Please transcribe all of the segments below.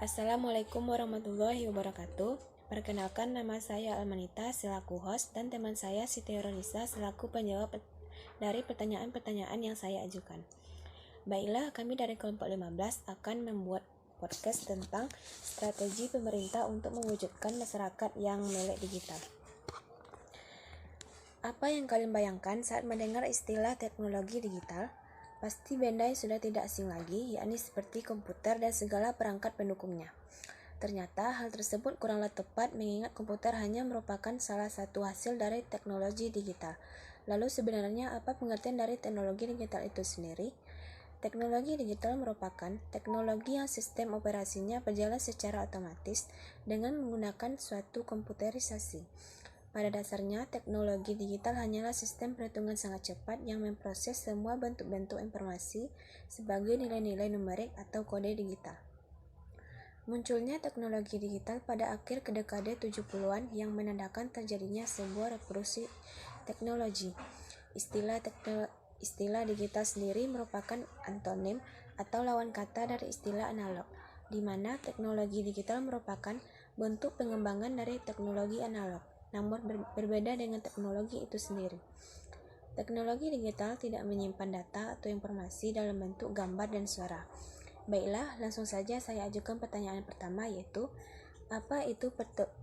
Assalamualaikum warahmatullahi wabarakatuh. Perkenalkan, nama saya Almanita selaku host dan teman saya Siti Ronisa selaku penjawab dari pertanyaan-pertanyaan yang saya ajukan. Baiklah, kami dari kelompok 15 akan membuat podcast tentang strategi pemerintah untuk mewujudkan masyarakat yang melek digital. Apa yang kalian bayangkan saat mendengar istilah teknologi digital? Pasti benda yang sudah tidak asing lagi, yakni seperti komputer dan segala perangkat pendukungnya. Ternyata hal tersebut kuranglah tepat mengingat komputer hanya merupakan salah satu hasil dari teknologi digital. Lalu sebenarnya apa pengertian dari teknologi digital itu sendiri? Teknologi digital merupakan teknologi yang sistem operasinya berjalan secara otomatis dengan menggunakan suatu komputerisasi. Pada dasarnya, teknologi digital hanyalah sistem perhitungan sangat cepat yang memproses semua bentuk-bentuk informasi sebagai nilai-nilai numerik atau kode digital. Munculnya teknologi digital pada akhir dekade 70-an yang menandakan terjadinya sebuah revolusi teknologi. Istilah digital sendiri merupakan antonim atau lawan kata dari istilah analog, di mana teknologi digital merupakan bentuk pengembangan dari teknologi analog, namun berbeda dengan teknologi itu sendiri. Teknologi digital tidak menyimpan data atau informasi dalam bentuk gambar dan suara. Baiklah, langsung saja saya ajukan pertanyaan pertama, yaitu apa itu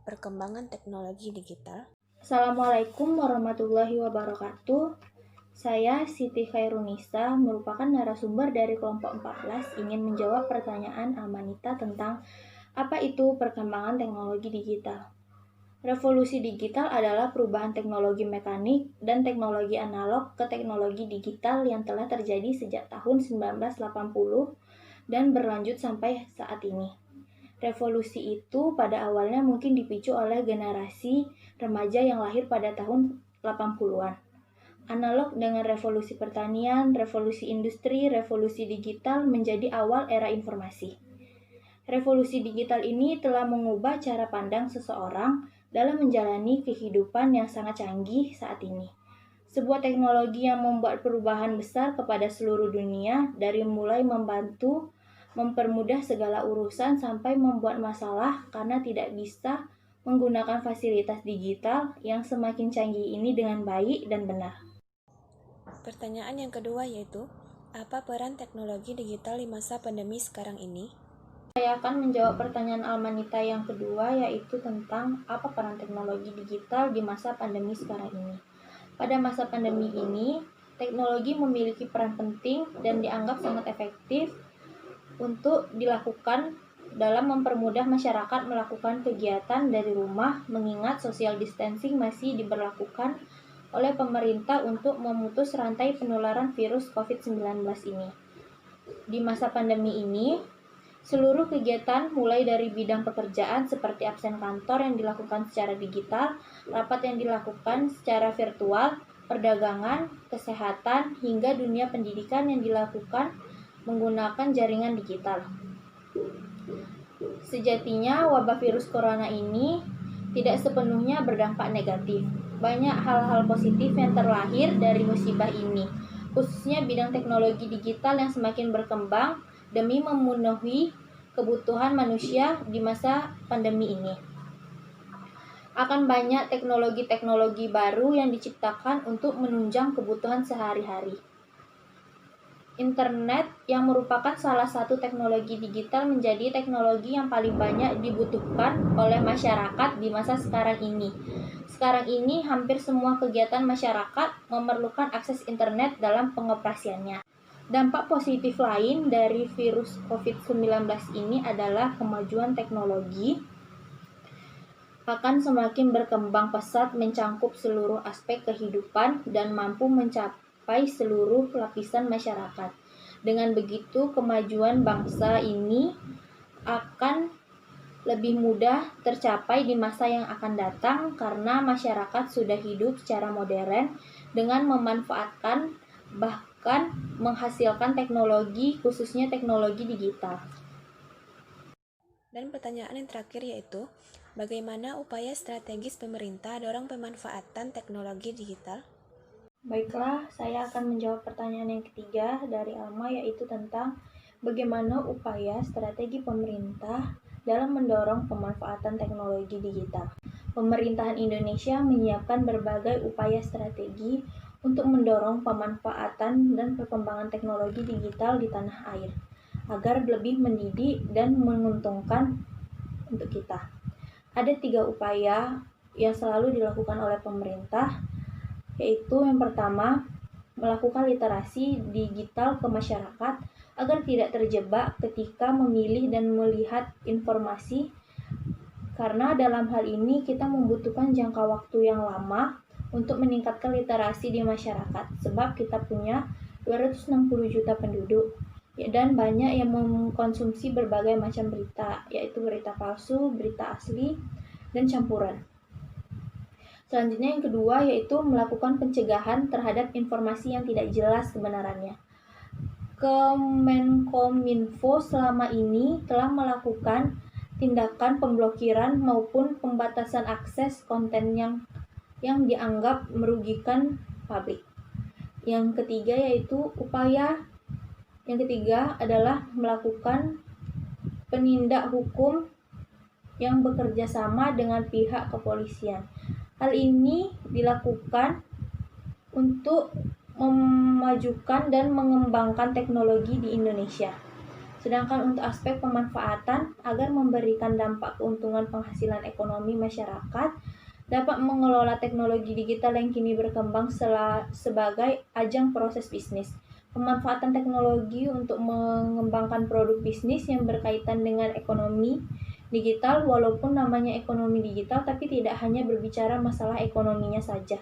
perkembangan teknologi digital? Assalamualaikum warahmatullahi wabarakatuh. Saya Siti Khairunisa, merupakan narasumber dari kelompok 14, ingin menjawab pertanyaan Almanita tentang apa itu perkembangan teknologi digital. Revolusi digital adalah perubahan teknologi mekanik dan teknologi analog ke teknologi digital yang telah terjadi sejak tahun 1980 dan berlanjut sampai saat ini. Revolusi itu pada awalnya mungkin dipicu oleh generasi remaja yang lahir pada tahun 80-an. Analog dengan revolusi pertanian, revolusi industri, revolusi digital menjadi awal era informasi. Revolusi digital ini telah mengubah cara pandang seseorang dalam menjalani kehidupan yang sangat canggih saat ini. Sebuah teknologi yang membuat perubahan besar kepada seluruh dunia, dari mulai membantu mempermudah segala urusan sampai membuat masalah karena tidak bisa menggunakan fasilitas digital yang semakin canggih ini dengan baik dan benar. Pertanyaan yang kedua yaitu, apa peran teknologi digital di masa pandemi sekarang ini? Saya akan menjawab pertanyaan Almanita yang kedua, yaitu tentang apa peran teknologi digital di masa pandemi sekarang ini. Pada masa pandemi ini, teknologi memiliki peran penting dan dianggap sangat efektif untuk dilakukan dalam mempermudah masyarakat melakukan kegiatan dari rumah, mengingat social distancing masih diberlakukan oleh pemerintah untuk memutus rantai penularan virus COVID-19 ini. Di masa pandemi ini, seluruh kegiatan mulai dari bidang pekerjaan seperti absen kantor yang dilakukan secara digital, rapat yang dilakukan secara virtual, perdagangan, kesehatan, hingga dunia pendidikan yang dilakukan menggunakan jaringan digital. Sejatinya, wabah virus corona ini tidak sepenuhnya berdampak negatif. Banyak hal-hal positif yang terlahir dari musibah ini, khususnya bidang teknologi digital yang semakin berkembang demi memenuhi kebutuhan manusia di masa pandemi ini. Akan banyak teknologi-teknologi baru yang diciptakan untuk menunjang kebutuhan sehari-hari. Internet yang merupakan salah satu teknologi digital menjadi teknologi yang paling banyak dibutuhkan oleh masyarakat di masa sekarang ini. Sekarang ini hampir semua kegiatan masyarakat memerlukan akses internet dalam pengoperasiannya. Dampak positif lain dari virus COVID-19 ini adalah kemajuan teknologi akan semakin berkembang pesat mencangkup seluruh aspek kehidupan dan mampu mencapai seluruh lapisan masyarakat. Dengan begitu, kemajuan bangsa ini akan lebih mudah tercapai di masa yang akan datang karena masyarakat sudah hidup secara modern dengan memanfaatkan bahkan menghasilkan teknologi, khususnya teknologi digital. Dan pertanyaan yang terakhir yaitu, bagaimana upaya strategis pemerintah dorong pemanfaatan teknologi digital? Baiklah, saya akan menjawab pertanyaan yang ketiga dari Alma, yaitu tentang bagaimana upaya strategi pemerintah dalam mendorong pemanfaatan teknologi digital. Pemerintahan Indonesia menyiapkan berbagai upaya strategi untuk mendorong pemanfaatan dan perkembangan teknologi digital di tanah air, agar lebih mendidik dan menguntungkan untuk kita. Ada 3 upaya yang selalu dilakukan oleh pemerintah, yaitu yang pertama, melakukan literasi digital ke masyarakat agar tidak terjebak ketika memilih dan melihat informasi, karena dalam hal ini kita membutuhkan jangka waktu yang lama untuk meningkatkan literasi di masyarakat, sebab kita punya 260 juta penduduk dan banyak yang mengkonsumsi berbagai macam berita, yaitu berita palsu, berita asli, dan campuran. Selanjutnya yang kedua yaitu melakukan pencegahan terhadap informasi yang tidak jelas kebenarannya. Kemenkominfo selama ini telah melakukan tindakan pemblokiran maupun pembatasan akses konten yang dianggap merugikan publik. Yang ketiga adalah melakukan penindak hukum yang bekerja sama dengan pihak kepolisian. Hal ini dilakukan untuk memajukan dan mengembangkan teknologi di Indonesia. Sedangkan untuk aspek pemanfaatan, agar memberikan dampak keuntungan penghasilan ekonomi masyarakat, dapat mengelola teknologi digital yang kini berkembang sebagai ajang proses bisnis. Pemanfaatan teknologi untuk mengembangkan produk bisnis yang berkaitan dengan ekonomi digital, walaupun namanya ekonomi digital, tapi tidak hanya berbicara masalah ekonominya saja.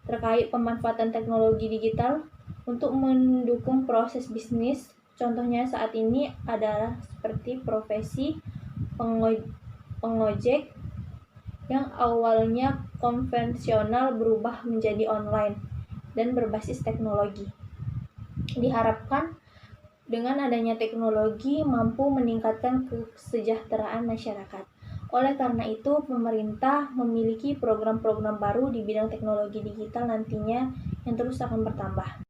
Terkait pemanfaatan teknologi digital untuk mendukung proses bisnis, contohnya saat ini adalah seperti profesi pengojek yang awalnya konvensional berubah menjadi online dan berbasis teknologi. Diharapkan dengan adanya teknologi mampu meningkatkan kesejahteraan masyarakat. Oleh karena itu, pemerintah memiliki program-program baru di bidang teknologi digital nantinya yang terus akan bertambah.